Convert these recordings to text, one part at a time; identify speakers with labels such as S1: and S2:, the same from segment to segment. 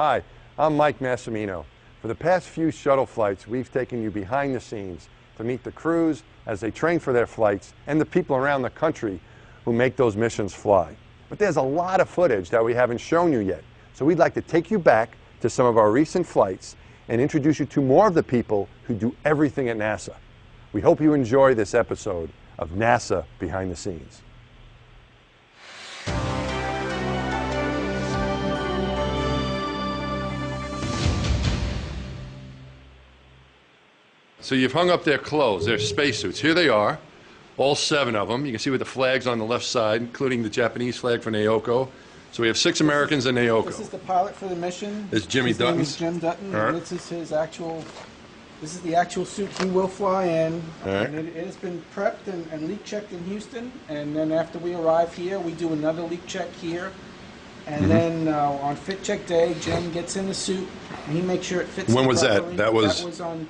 S1: Hi, I'm Mike Massimino. For the past few shuttle flights, we've taken you behind the scenes to meet the crews as they train for their flights and the people around the country who make those missions fly. But there's a lot of footage that we haven't shown you yet, so we'd like to take you back to some of our recent flights and introduce you to more of the people who do everything at NASA. We hope you enjoy this episode of NASA Behind the Scenes. So you've hung up their clothes, their spacesuits. Here they are, all 7 of them. You can see with the flags on the left side, including the Japanese flag for Naoko. So we have 6 Americans in Naoko.
S2: This is the pilot for the mission.
S1: This is Jimmy Dutton.
S2: His name is Jim Dutton, and this is his actual. This is the actual suit he will fly in. And it has been prepped and leak checked in Houston, and then after we arrive here, we do another leak check here. And then on fit check day, Jim gets in the suit, and he makes sure it fits.
S1: When was
S2: properly.
S1: that?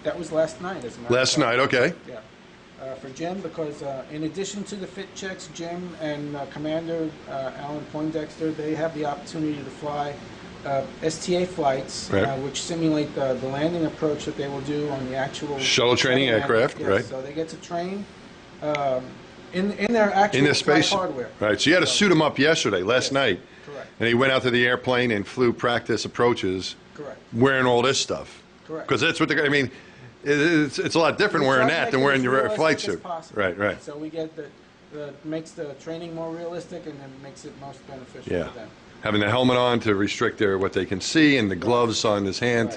S2: That was last night, as a matter of fact.
S1: Last night, okay.
S2: Yeah. For Jim, because in addition to the fit checks, Jim and Commander Alan Poindexter, they have the opportunity to fly STA flights, which simulate the landing approach that they will do on the actual
S1: shuttle training aircraft,
S2: yes,
S1: right?
S2: So they get to train in their actual
S1: space
S2: hardware.
S1: Right. So you had to suit him up yesterday, last night.
S2: Correct.
S1: And he went out to the airplane and flew practice approaches.
S2: Correct.
S1: Wearing all this stuff.
S2: Correct.
S1: Because that's what I mean. It's a lot different wearing that than wearing your flight suit. Right, right.
S2: So we get makes the training more realistic, and then makes it most beneficial for them.
S1: Having the helmet on to restrict what they can see, and the gloves on his hand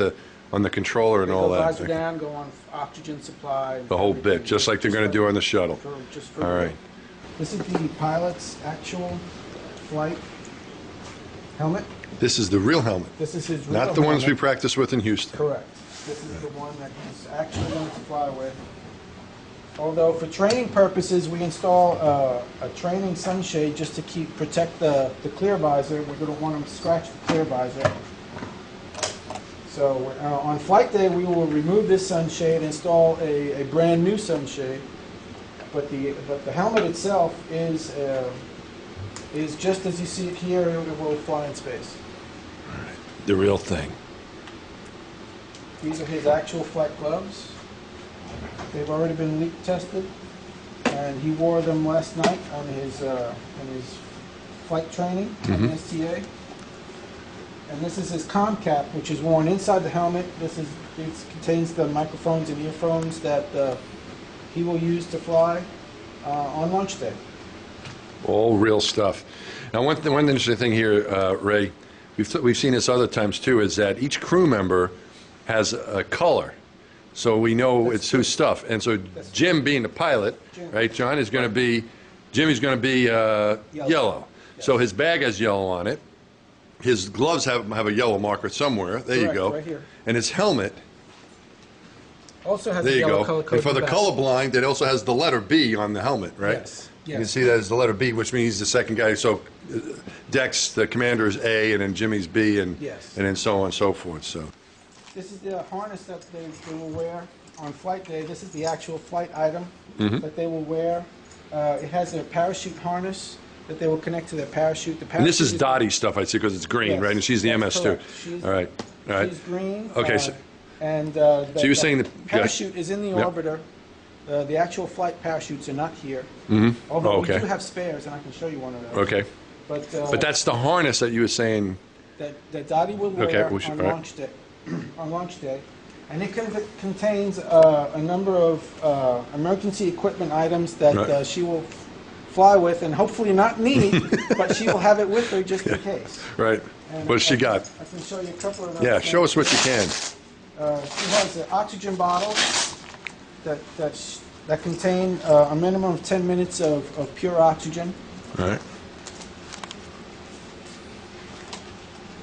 S1: on the controller and all that.
S2: Visor down, go on oxygen supply.
S1: The whole bit, just like they're going to do on the shuttle. All right.
S2: This is the pilot's actual flight helmet.
S1: This is the real helmet.
S2: This is his real
S1: helmet. Not the ones we
S2: helmet.
S1: practice with in Houston.
S2: Correct. This is the one that he's actually going to fly with. Although for training purposes, we install a training sunshade just to protect the clear visor. We don't want him to scratch the clear visor. So on flight day, we will remove this sunshade, install a brand new sunshade. But the helmet itself is just as you see it here. It will fly in space.
S1: All right. The real thing.
S2: These are his actual flight gloves. They've already been leak tested, and he wore them last night on his flight training on the STA. And this is his comm cap, which is worn inside the helmet. This contains the microphones and earphones that he will use to fly on launch day. All
S1: real stuff. Now, one interesting thing here, Ray, we've seen this other times too, is that each crew member has a color, so we know it's whose stuff. And so Jim, being the pilot, right, John, is going to be, Jimmy's going to be yellow. Yes. So his bag has yellow on it. His gloves have a yellow marker somewhere. There you go.
S2: Right here.
S1: And his helmet
S2: also has a yellow color code.
S1: And for the colorblind, it also has the letter B on the helmet, right?
S2: Yes.
S1: You can see that as the letter B, which means he's the second guy. So Dex, the commander, is A, and then Jimmy's B, and then so on and so forth. So.
S2: This is the harness that they will wear on flight day. This is the actual flight item that they will wear. It has a parachute harness that they will connect to their parachute. The parachute
S1: and this is Dottie's stuff, I see, because it's green, right? And she's the MS2. All right.
S2: She's green.
S1: Okay.
S2: So
S1: you're saying the
S2: parachute is in the orbiter. The actual flight parachutes are not here. Although we do have spares, and I can show you one of those.
S1: Okay. But that's the harness that you were saying.
S2: That Dottie will wear on launch day. On launch day, and it contains a number of emergency equipment items that she will fly with, and hopefully not need, but she will have it with her just in case.
S1: Right. What's she got?
S2: I can show you a couple of those.
S1: Yeah, show us what you can.
S2: She has an oxygen bottle that contain a minimum of 10 minutes of pure oxygen.
S1: All right.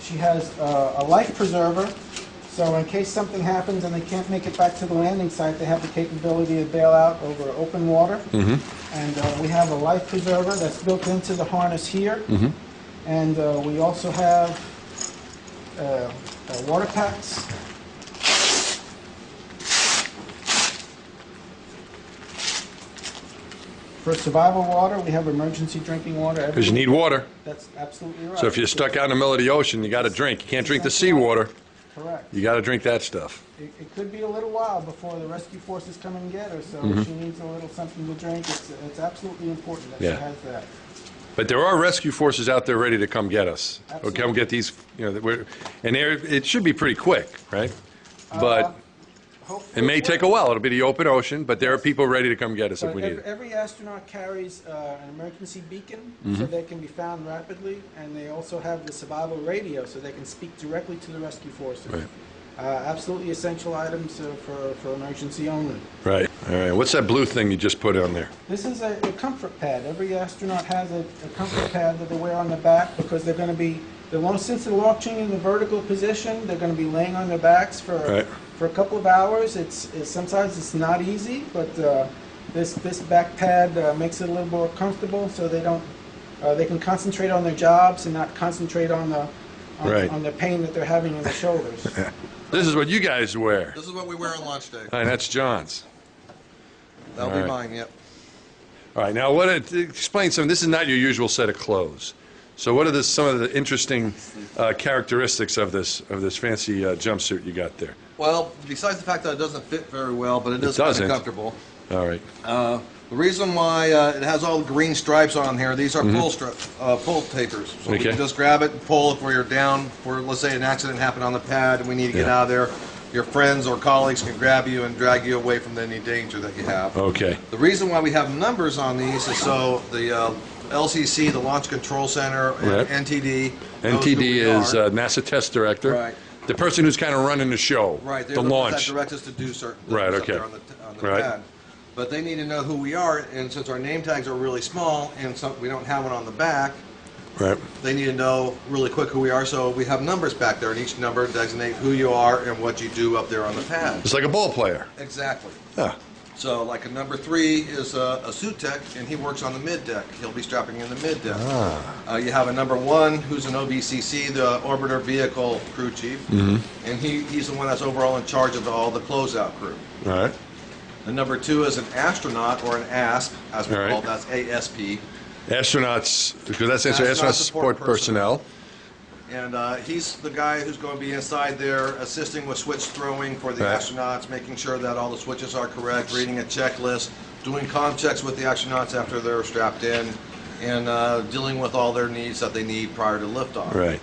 S2: She has a life preserver. So in case something happens and they can't make it back to the landing site, they have the capability to bail out over open water. And we have a life preserver that's built into the harness here. And we also have water packs. For survival water, we have emergency drinking water.
S1: Because you need water.
S2: That's absolutely right.
S1: So if you're stuck out in the middle of the ocean, you got to drink. You can't drink the seawater.
S2: Correct.
S1: You got to drink that stuff.
S2: It could be a little while before the rescue forces come and get her, so she needs a little something to drink. It's absolutely important that she has that.
S1: But there are rescue forces out there ready to come get us.
S2: Absolutely.
S1: Or come get these, and it should be pretty quick, right? But it may take a while. It'll be the open ocean, but there are people ready to come get us if we need it.
S2: Every astronaut carries an emergency beacon, so they can be found rapidly, and they also have the survival radio, so they can speak directly to the rescue forces.
S1: Right.
S2: Absolutely essential items for emergency only.
S1: Right. All right. What's that blue thing you just put on there?
S2: This is a comfort pad. Every astronaut has a comfort pad that they wear on the back because they're going to be, since they're launching in the vertical position, they're going to be laying on their backs for a couple of hours. Sometimes it's not easy, but this back pad makes it a little more comfortable, so they can concentrate on their jobs and not concentrate on the pain that they're having in the shoulders.
S1: This is what you guys wear.
S3: This is what we wear on launch day.
S1: All right, that's John's.
S3: That'll be mine, yep.
S1: All right, now explain something. This is not your usual set of clothes. So what are some of the interesting characteristics of this fancy jumpsuit you got there?
S3: Well, besides the fact that it doesn't fit very well, but it is kind of comfortable.
S1: All right.
S3: The reason why it has all the green stripes on here, these are pull tapers. So we can just grab it and pull if we're down, let's say an accident happened on the pad and we need to get out of there. Your friends or colleagues can grab you and drag you away from any danger that you have.
S1: Okay.
S3: The reason why we have numbers on these is so the LCC, the Launch Control Center, and NTD.
S1: NTD is NASA Test Director.
S3: Right.
S1: The person who's kind of running the show.
S3: Right.
S1: The launch.
S3: That direct us to do certain things
S1: up
S3: there on the pad. But they need to know who we are, and since our name tags are really small and we don't have one on the back, they need to know really quick who we are, so we have numbers back there, and each number designate who you are and what you do up there on the pad.
S1: It's like a ball player.
S3: Exactly.
S1: Yeah.
S3: So like a number 3 is a suit tech, and he works on the mid deck. He'll be strapping in the mid deck. You have a number 1 who's an OVCC, the Orbiter Vehicle Crew Chief, and he's the one that's overall in charge of all the closeout crew.
S1: All right.
S3: The number 2 is an astronaut, or an ASP, as we call it. That's ASP.
S1: Astronauts, because that's astronaut support personnel.
S3: And he's the guy who's going to be inside there assisting with switch throwing for the astronauts, making sure that all the switches are correct, reading a checklist, doing comm checks with the astronauts after they're strapped in, and dealing with all their needs that they need prior to liftoff.
S1: Right.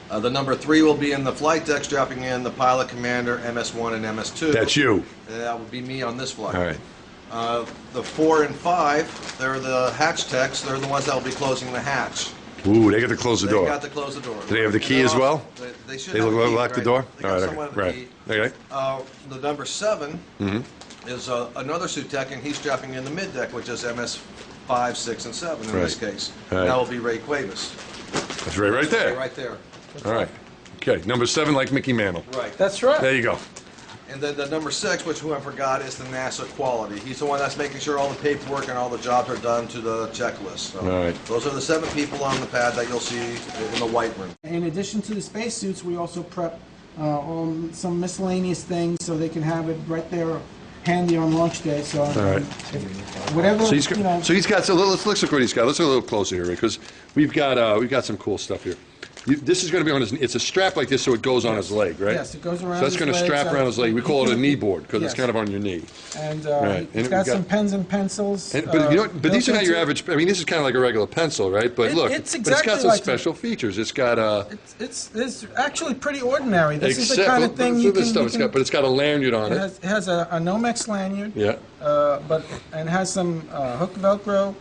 S3: The number 3 will be in the flight deck, strapping in the pilot, commander, MS-1 and MS-2.
S1: That's you.
S3: That would be me on this flight.
S1: All right.
S3: The 4 and 5, they're the hatch techs. They're the ones that will be closing the hatch.
S1: Ooh, they got to close the door.
S3: They got to close the door.
S1: Do they have the key as well?
S3: They should
S1: They
S3: have the key,
S1: lock the door?
S3: They got someone with the key.
S1: Okay.
S3: The number 7 is another suit tech, and he's strapping in the mid deck, which is MS-5, 6, and 7 in this case. That will be Ray Cuevas.
S1: That's right there.
S3: Right there.
S1: All right. Okay, number 7, like Mickey Mantle.
S3: Right.
S2: That's right.
S1: There you go.
S3: And then the number 6, who I forgot, is the NASA quality. He's the one that's making sure all the paperwork and all the jobs are done to the checklist. So
S1: all right.
S3: Those are the 7 people on the pad that you'll see in the white room.
S2: In addition to the spacesuits, we also prep some miscellaneous things so they can have it right there handy on launch day. So whatever.
S1: So he's got. So let's look at what he's got. Let's look a little closer here because we've got some cool stuff here. This is going to be on his. It's a strap like this, so it goes on his leg, right?
S2: Yes, it goes around.
S1: So that's going to strap around his leg. We call it a knee board because it's kind of on your knee.
S2: And he's got some pens and pencils.
S1: But these are not your average. I mean, this is kind of like a regular pencil, right? But look,
S2: it's
S1: got some special features. It's got
S2: It's actually pretty ordinary. This is the kind of thing you can.
S1: But it's got a lanyard on it.
S2: It has a Nomex lanyard.
S1: Yeah.
S2: And has some hook Velcro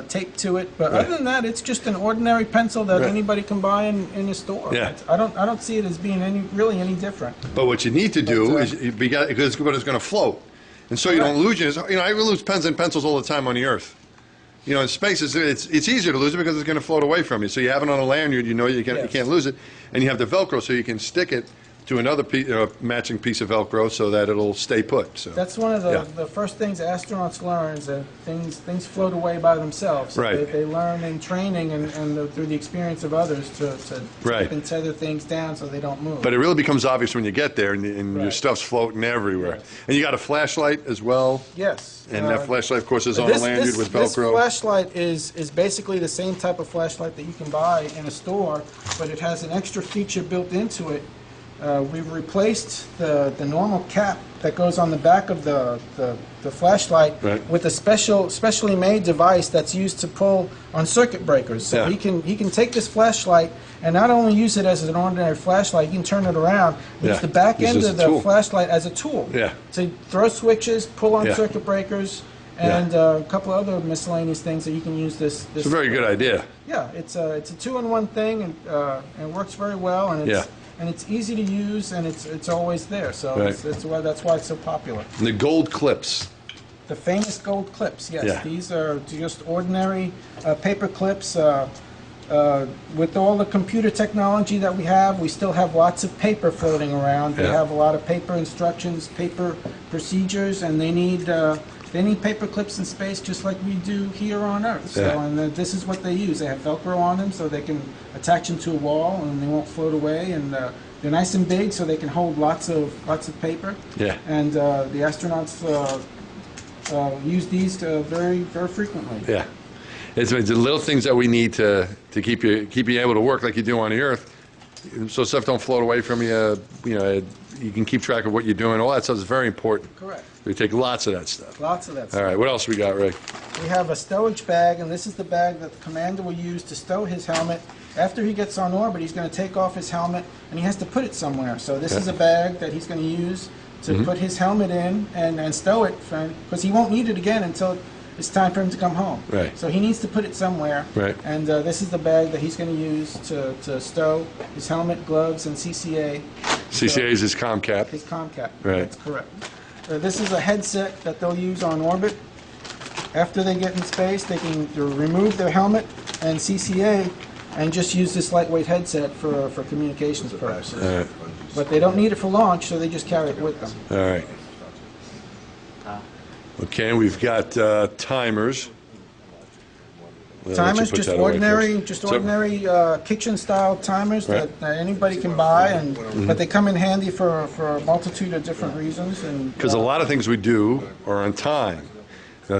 S2: taped to it. But other than that, it's just an ordinary pencil that anybody can buy in a store.
S1: Yeah.
S2: I don't see it as being really any different.
S1: But what you need to do is because it's going to float, and so you don't lose yours. I lose pens and pencils all the time on the Earth. In space, it's easier to lose it because it's going to float away from you. So you have it on a lanyard, you can't lose it, and you have the Velcro so you can stick it to another matching piece of Velcro so that it'll stay put. So
S2: That's one of
S1: Yeah.
S2: the first things astronauts learn is that things float away by themselves.
S1: Right.
S2: They learn in training and through the experience of others to
S1: Right.
S2: keep and tether things down so they don't move.
S1: But it really becomes obvious when you get there and your
S2: Right.
S1: stuff's floating everywhere.
S2: Yes.
S1: And you got a flashlight as well.
S2: Yes.
S1: And that flashlight, of course, is on a lanyard with
S2: This
S1: Velcro.
S2: flashlight is basically the same type of flashlight that you can buy in a store, but it has an extra feature built into it. We've replaced the normal cap that goes on the back of the flashlight
S1: Right.
S2: with a specially made device that's used to pull on circuit breakers. So
S1: Yeah.
S2: he can take this flashlight and not only use it as an ordinary flashlight, you can turn it around, use
S1: Yeah.
S2: the back
S1: Use it
S2: end
S1: as
S2: of
S1: a
S2: the
S1: tool.
S2: flashlight as a tool.
S1: Yeah.
S2: To throw switches, pull on
S1: Yeah.
S2: circuit breakers,
S1: Yeah.
S2: and a couple of other miscellaneous things that you can use this.
S1: It's a very good idea.
S2: Yeah, it's a two-in-one thing, and it works very well, and
S1: Yeah.
S2: it's easy to use, and it's always there. So
S1: Right.
S2: that's why it's so popular.
S1: And the gold clips.
S2: The famous gold clips, yes.
S1: Yeah.
S2: These are just ordinary paper clips. With all the computer technology that we have, we still have lots of paper floating around. They
S1: Yeah.
S2: have a lot of paper instructions, paper procedures, and they need paper clips in space just like we do here on Earth. So,
S1: Yeah.
S2: and this is what they use. They have Velcro on them so they can attach them to a wall and they won't float away. And they're nice and big so they can hold lots of paper.
S1: Yeah.
S2: And the astronauts use these very frequently.
S1: Yeah. It's the little things that we need to keep you able to work like you do on the Earth, so stuff don't float away from you. You know, you can keep track of what you're doing. All that stuff is very important.
S2: Correct.
S1: We take lots of that stuff.
S2: Lots of that
S1: All
S2: stuff.
S1: right. What else we got, Ray?
S2: We have a stowage bag, and this is the bag that the commander will use to stow his helmet. After he gets on orbit, he's going to take off his helmet, and he has to put it somewhere. So this is a bag that he's going to use to put his helmet in and stow it, because he won't need it again until it's time for him to come home.
S1: Right.
S2: So he needs to put it somewhere.
S1: Right.
S2: And this is the bag that he's going to use to stow his helmet, gloves, and CCA.
S1: CCA is his comm cap.
S2: His comm cap.
S1: Right.
S2: That's correct. This is a headset that they'll use on orbit. After they get in space, they can remove their helmet and CCA and just use this lightweight headset for communications purposes.
S1: All right.
S2: But they don't need it for launch, so they just carry it with them.
S1: All right. Okay, we've got timers. Well, I'll let you
S2: Timers,
S1: put
S2: just
S1: that away
S2: ordinary,
S1: first.
S2: kitchen-style timers
S1: Right.
S2: that anybody can buy, but they come in handy for a multitude of different reasons.
S1: Because a lot of things we do are on time.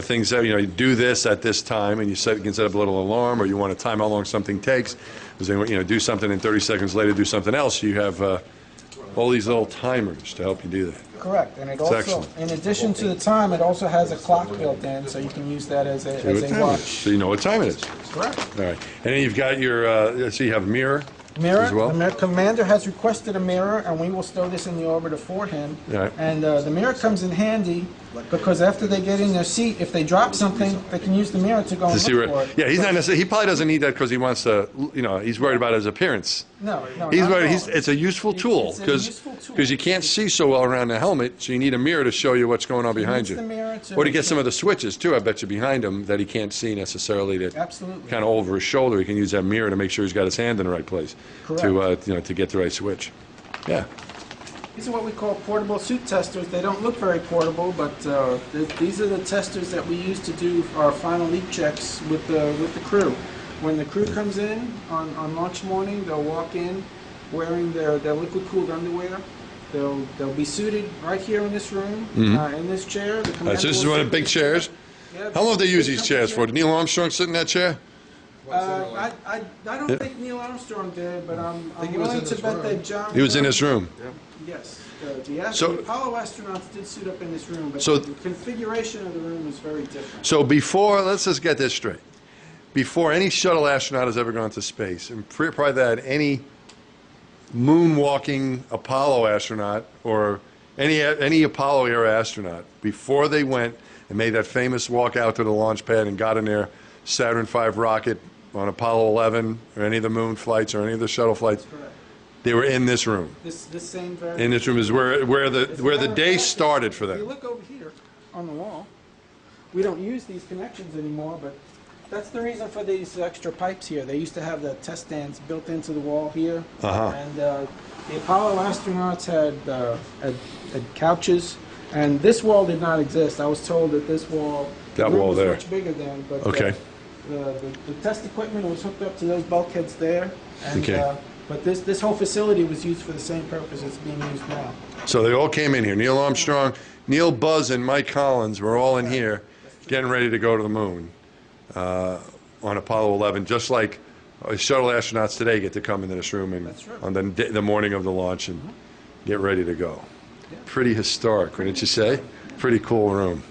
S1: Things that, you do this at this time, and you can set up a little alarm, or you want to time how long something takes. Because do something and 30 seconds later do something else. You have all these little timers to help you do that.
S2: Correct, and it also,
S1: excellent.
S2: in addition to the time, it also has a clock built in, so you can use that as
S1: See what
S2: a
S1: time it
S2: watch.
S1: is. So you know what time it is.
S2: Correct.
S1: All right. And then you've got your, so you have a mirror
S2: Mirror.
S1: as well.
S2: The commander has requested a mirror, and we will stow this in the orbiter for him.
S1: Right.
S2: And the mirror comes in handy because after they get in their seat, if they drop something, they can use the mirror to go and
S1: To see
S2: look
S1: where,
S2: for it.
S1: yeah, he's not necessarily, he probably doesn't need that because he wants to, he's worried about his appearance.
S2: No,
S1: He's
S2: not
S1: worried,
S2: at all.
S1: it's a useful tool
S2: It's a
S1: because
S2: useful tool.
S1: you can't see so well around the helmet, so you need a mirror to show you what's going on behind
S2: needs
S1: you.
S2: the mirror to-
S1: Or to get some of the switches too, I bet you, behind him that he can't see necessarily, that
S2: Absolutely.
S1: kind of over his shoulder. He can use that mirror to make sure he's got his hand in the right place to get the right switch. Yeah.
S2: These are what we call portable suit testers. They don't look very portable, but these are the testers that we use to do our final leak checks with the crew. When the crew comes in on launch morning, they'll walk in wearing their liquid-cooled underwear. They'll be suited right here in this room, in this chair. The
S1: So
S2: commander
S1: this is
S2: will
S1: one of the
S2: sit
S1: big
S2: in
S1: chairs.
S2: Yeah,
S1: How long have they used these
S2: big
S1: chairs for?
S2: chair.
S1: Did Neil Armstrong sit in that chair?
S2: I don't think Neil Armstrong did, but I'm
S3: he was
S2: willing
S3: in
S2: to
S3: this
S2: bet
S3: room.
S2: that John.
S1: He was in this room.
S2: Yes.
S1: So-
S2: The Apollo astronauts did suit up in this room, but
S1: So-
S2: the configuration of the room is very different.
S1: So before, let's just get this straight. Before any shuttle astronaut has ever gone to space, and prior to that, any moonwalking Apollo astronaut or any Apollo era astronaut, before they went and made that famous walk out to the launch pad and got in their Saturn V rocket on Apollo 11 or any of the moon flights or any of the shuttle flights,
S2: Correct.
S1: they were in this room.
S2: This same very.
S1: In this room is where the day started for
S2: If you
S1: them.
S2: look over here on the wall, we don't use these connections anymore, but That's the reason for these extra pipes here. They used to have the test stands built into the wall here. And the Apollo astronauts had couches, and this wall did not exist. I was told that this wall,
S1: That
S2: the room
S1: wall
S2: was
S1: there.
S2: much bigger then, but
S1: Okay.
S2: the test equipment was hooked up to those bulkheads there. And,
S1: Okay.
S2: but this whole facility was used for the same purpose it's being used now.
S1: So they all came in here. Neil Armstrong, Neil, Buzz, and Mike Collins were all in here getting ready to go to the moon on Apollo 11, just like shuttle astronauts today get to come into this room and
S2: That's right.
S1: on the morning of the launch and get ready to go. Pretty historic, wouldn't you say? Pretty cool room.